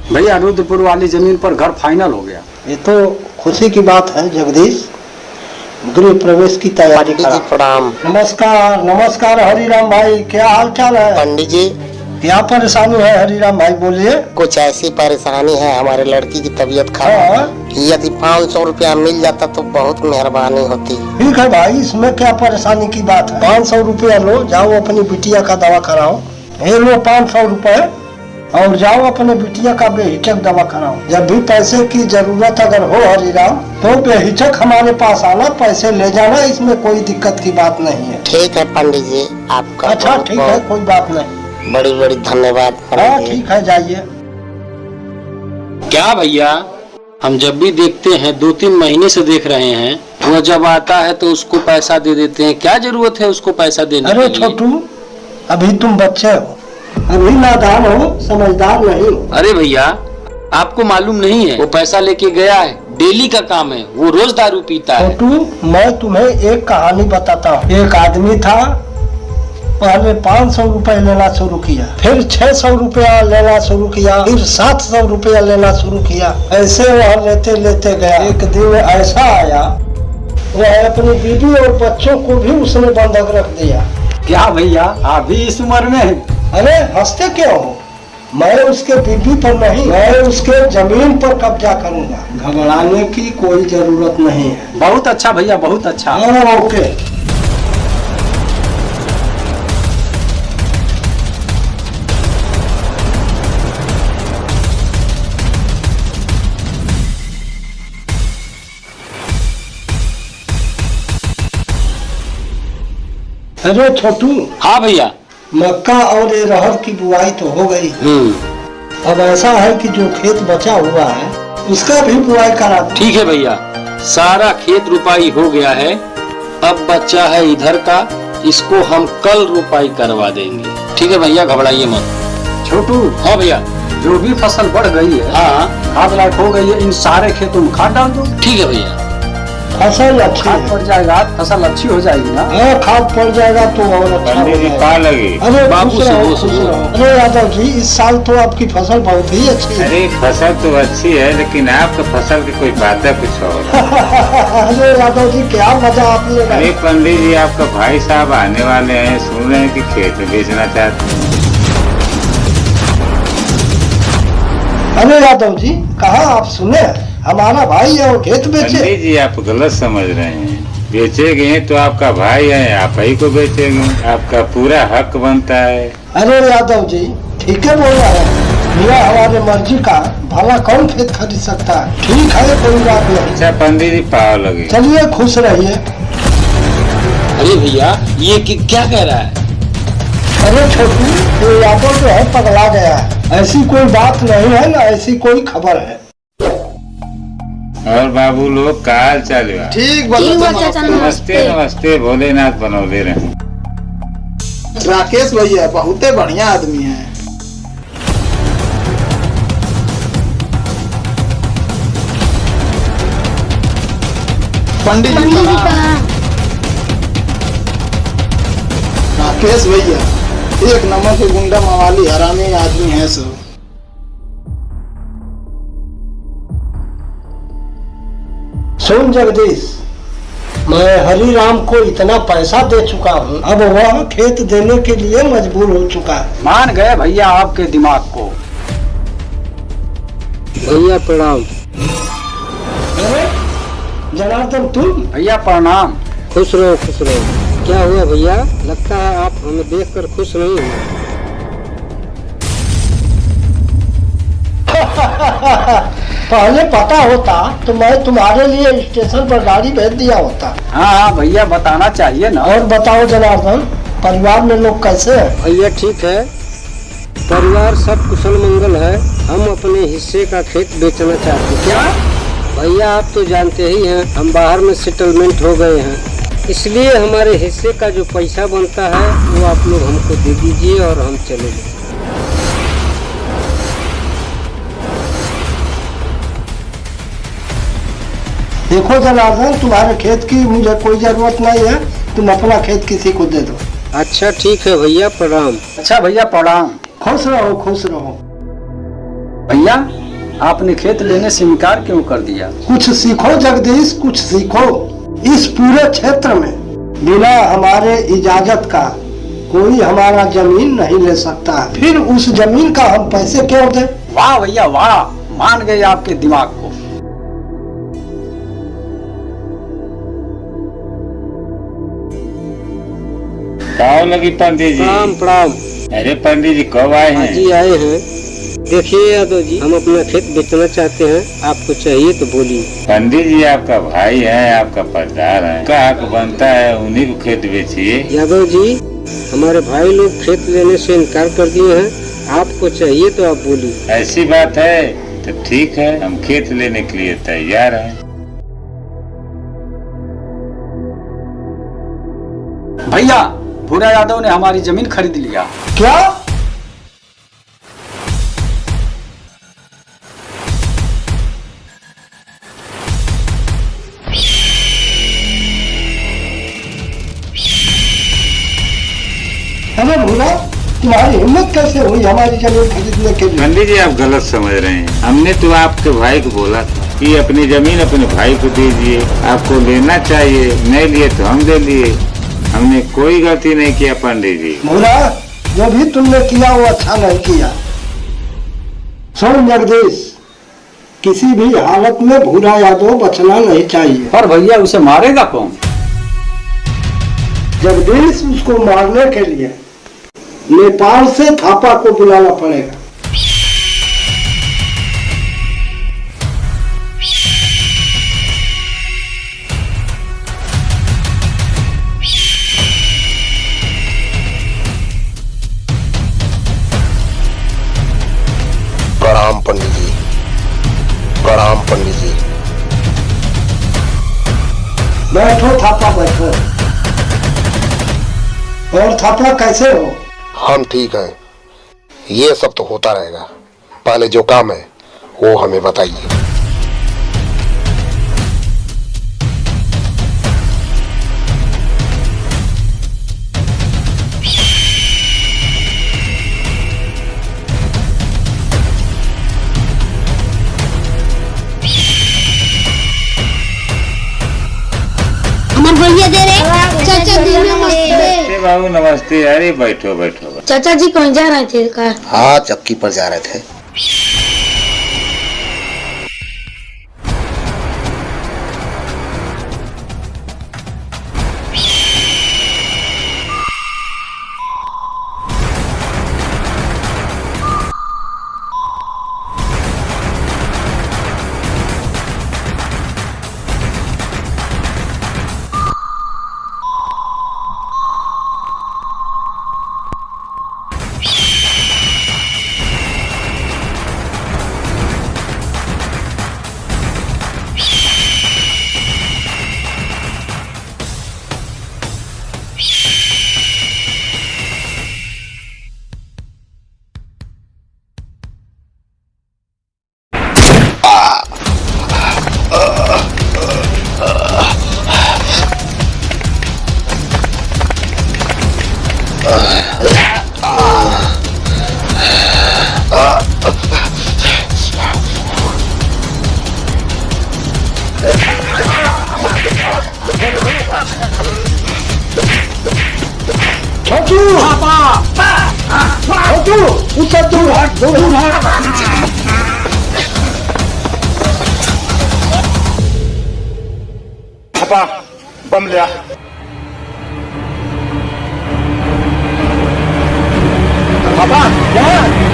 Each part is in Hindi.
भैया रुद्रपुर वाली जमीन पर घर फाइनल हो गया। ये तो खुशी की बात है जगदीश। गृह प्रवेश की तैयारी पंडित जी प्रणाम। नमस्कार नमस्कार हरिराम भाई, क्या हाल चाल है? पंडित जी क्या परेशानी है हरिराम भाई, बोलिए। कुछ ऐसी परेशानी है, हमारे लड़की की तबीयत खराब है। यदि 500 रुपया मिल जाता तो बहुत मेहरबानी होती। ठीक है भाई, इसमें क्या परेशानी की बात है। 500 रुपया लो, जाओ अपनी बिटिया का दवा कराओ। ये लो 500 रुपए और जाओ अपने बिटिया का बेहिचक दवा कराओ। जब भी पैसे की जरूरत अगर हो हरिराम तो बेहिचक हमारे पास आना, पैसे ले जाना, इसमें कोई दिक्कत की बात नहीं है। ठीक है पंडित जी, आपका अच्छा ठीक है, कोई बात नहीं। बड़ी बड़ी धन्यवाद। हाँ ठीक है, जाइए। क्या भैया, हम जब भी देखते हैं 2-3 महीने से देख रहे हैं, वो जब आता है तो उसको पैसा दे देते हैं। क्या जरूरत है उसको पैसा देने की? अरे छोटू, अभी तुम बच्चे हो, अभी नादान हो, समझदार नहीं हो। अरे भैया, आपको मालूम नहीं है वो पैसा लेके गया है, डेली का काम है, वो रोज दारू पीता है। छोटू, मैं तुम्हें एक कहानी बताता हूँ। एक आदमी था, पहले 500 रुपए लेना शुरू किया, फिर 600 रुपया लेना शुरू किया, फिर 700 रुपया लेना शुरू किया। ऐसे वह लेते लेते गया। एक दिन ऐसा आया, वह अपनी बीवी और बच्चों को भी उसने बंधक रख दिया। क्या भैया, आप भी इस उम्र में? अरे हंसते क्यों हो? मैं उसके बीवी पर नहीं, मैं उसके जमीन पर कब्जा करूंगा। घबराने की कोई जरूरत नहीं है। बहुत अच्छा भैया, बहुत अच्छा। ओके। अरे छोटू। हाँ भैया। मक्का और ये रहर की बुआई तो हो गई। अब ऐसा है कि जो खेत बचा हुआ है उसका भी बुआई करा दो। ठीक है भैया, सारा खेत रुपाई हो गया है, अब बच्चा है इधर का, इसको हम कल रुपाई करवा देंगे। ठीक है भैया, घबराइए मत। छोटू। हाँ भैया। जो भी फसल बढ़ गई है, हाँ, खाद लायक हो गई है, इन सारे खेतों में खाद डाल दो। ठीक है भैया। फसल अच्छी खाद पड़ जाएगा, फसल अच्छी हो जाएगी ना। हाँ, खाद पड़ जाएगा तो और अच्छा हो जाएगा। अरे बाबू खुश से रहो, वो खुश सुनो। रहो। अरे यादव जी, इस साल तो आपकी फसल बहुत ही अच्छी है। अरे फसल तो अच्छी है, लेकिन आपका फसल की कोई बात है कुछ और। अरे यादव जी, क्या मजा आपने। अरे पंडित जी, आपका भाई साहब आने वाले हैं, सुन रहे हैं कि खेत बेचना चाहते हैं। अरे यादव जी, कहाँ आप सुने? हमारा भाई है वो खेत बेचे। पंडित जी, आप गलत समझ रहे हैं। बेचेंगे तो आपका भाई है, आप ही को बेचेंगे, आपका पूरा हक बनता है। अरे यादव जी, ठीक है बोल रहे हैं। मेरा हमारे मर्जी का भला कौन खेत खरीद सकता है। ठीक है, कोई बात नहीं। अच्छा पंडित जी, पाव लगे। चलिए, खुश रहिए। अरे भैया, ये क्या कह रहा है? अरे छोटू, ये यादव जो है पगला गया है। ऐसी कोई बात नहीं है ना, ऐसी कोई खबर है। और बाबू लोग का हाल चाल है? ठीक नमस्ते नमस्ते, भोलेनाथ बनौले रहे। राकेश भैया बहुते बढ़िया आदमी है। पंडित जी राकेश भैया एक नंबर के गुंडा मवाली हरामी आदमी है सब। सुन जगदीश, मैं हरिराम को इतना पैसा दे चुका हूँ, अब वह खेत देने के लिए मजबूर हो चुका है। मान गए भैया आपके दिमाग को। भैया प्रणाम। अरे जनार्दन, तुम? भैया प्रणाम। खुश रहो, खुश रहो। क्या हुआ भैया, लगता है आप हमें देखकर खुश नहीं हुए। पहले पता होता तो मैं तुम्हारे लिए स्टेशन पर गाड़ी भेज दिया होता। हाँ भैया, बताना चाहिए ना। और बताओ जनार्दन, परिवार में लोग कैसे हैं? भैया ठीक है, परिवार सब कुशल मंगल है। हम अपने हिस्से का खेत बेचना चाहते हैं। क्या भैया, आप तो जानते ही हैं, हम बाहर में सेटलमेंट हो गए हैं, इसलिए हमारे हिस्से का जो पैसा बनता है वो आप लोग हमको दे दीजिए और हम चले जाएं। देखो जनार्दन, तुम्हारे खेत की मुझे कोई जरूरत नहीं है, तुम अपना खेत किसी को दे दो। अच्छा ठीक है भैया, प्रणाम। अच्छा भैया प्रणाम। खुश रहो, खुश रहो। भैया आपने खेत लेने से इनकार क्यों कर दिया? कुछ सीखो जगदीश, कुछ सीखो। इस पूरे क्षेत्र में बिना हमारे इजाजत का कोई हमारा जमीन नहीं ले सकता है। फिर उस जमीन का हम पैसे क्यों दें? वाह भैया वाह, मान गए आपके दिमाग को। कहाँ लगी पंडित जी? प्रणाम प्रणाम। अरे पंडित जी कब आए हाँ हैं? जी आए हैं। देखिए यादव जी, हम अपना खेत बेचना चाहते हैं, आपको चाहिए तो बोलिए। पंडित जी आपका भाई है, आपका पट्टार है, का हक बनता है, उन्हीं को खेत बेचिए। यादव जी, हमारे भाई लोग खेत लेने से इनकार कर दिए हैं, आपको चाहिए तो आप बोलिए। ऐसी बात है तो ठीक है, हम खेत लेने के लिए तैयार हैं। भैया भूरा यादव ने हमारी जमीन खरीद लिया। क्या? अरे भूरा, तुम्हारी हिम्मत कैसे हुई हमारी जमीन खरीदने के लिए? पंडित जी आप गलत समझ रहे हैं। हमने तो आपके भाई को बोला था कि अपनी जमीन अपने भाई को दीजिए, आपको लेना चाहिए, नहीं लिए तो हम दे लिए। हमने कोई गलती नहीं किया पंडित जी। भूरा, जो भी तुमने किया वो अच्छा नहीं किया। सुन जगदीश, किसी भी हालत में भूरा यादव बचना नहीं चाहिए। पर भैया उसे मारेगा कौन? जगदीश, उसको मारने के लिए नेपाल से थापा को बुलाना पड़ेगा। प्रणाम पंडित जी, प्रणाम पंडित जी। बैठो थापा, बैठो। और थापा कैसे हो? हम ठीक हैं। ये सब तो होता रहेगा, पहले जो काम है वो हमें बताइए। हमार भैया दे रहे। चाचा जी नमस्ते। नमस्ते बाबू नमस्ते। अरे बैठो बैठो। चाचा जी कहीं जा रहे थे का? हाँ, चक्की पर जा रहे थे। छोटू, छोटू, उससे दूर हट, दूर हट। पापा बम लिया। पापा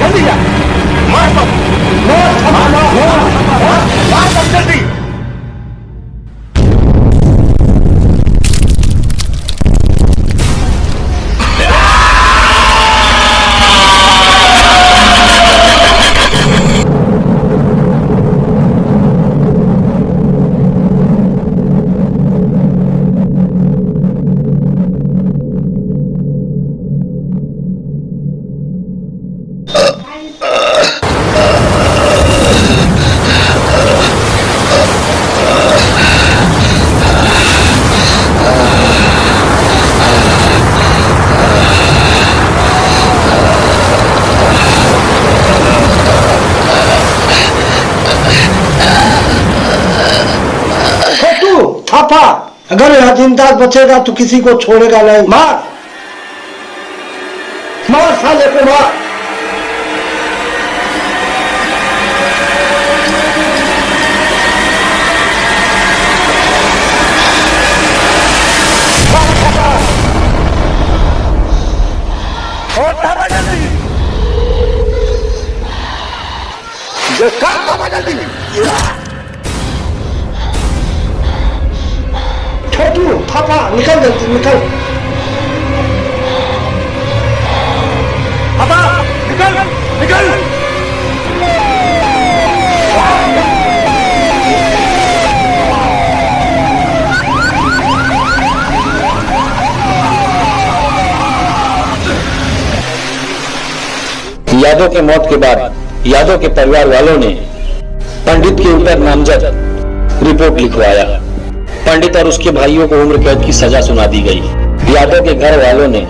जल्दी जा, मार बम, मार बम जल्दी। थापा, अगर यह जिंदा बचेगा तो किसी को छोड़ेगा नहीं। मार मार साले को मार। छोटू थापा निकल जल्दी निकल। थापा निकल निकल। यादव के मौत के बाद यादव के परिवार वालों ने पंडित के ऊपर नामजद रिपोर्ट लिखवाया। पंडित और उसके भाइयों को उम्र कैद की सजा सुना दी गई। यादव के घर वालों ने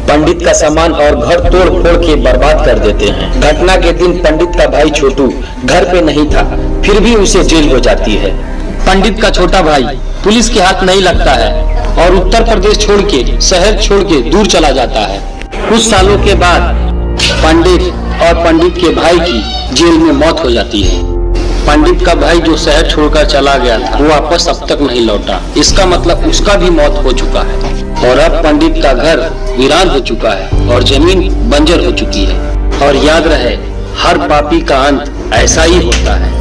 पंडित का सामान और घर तोड़ फोड़ के बर्बाद कर देते हैं। घटना के दिन पंडित का भाई छोटू घर पे नहीं था, फिर भी उसे जेल हो जाती है। पंडित का छोटा भाई पुलिस के हाथ नहीं लगता है और उत्तर प्रदेश छोड़ के, शहर छोड़ के दूर चला जाता है। कुछ सालों के बाद पंडित और पंडित के भाई की जेल में मौत हो जाती है। पंडित का भाई जो शहर छोड़कर चला गया था वो वापस अब तक नहीं लौटा। इसका मतलब उसका भी मौत हो चुका है और अब पंडित का घर वीरान हो चुका है और जमीन बंजर हो चुकी है। और याद रहे, हर पापी का अंत ऐसा ही होता है।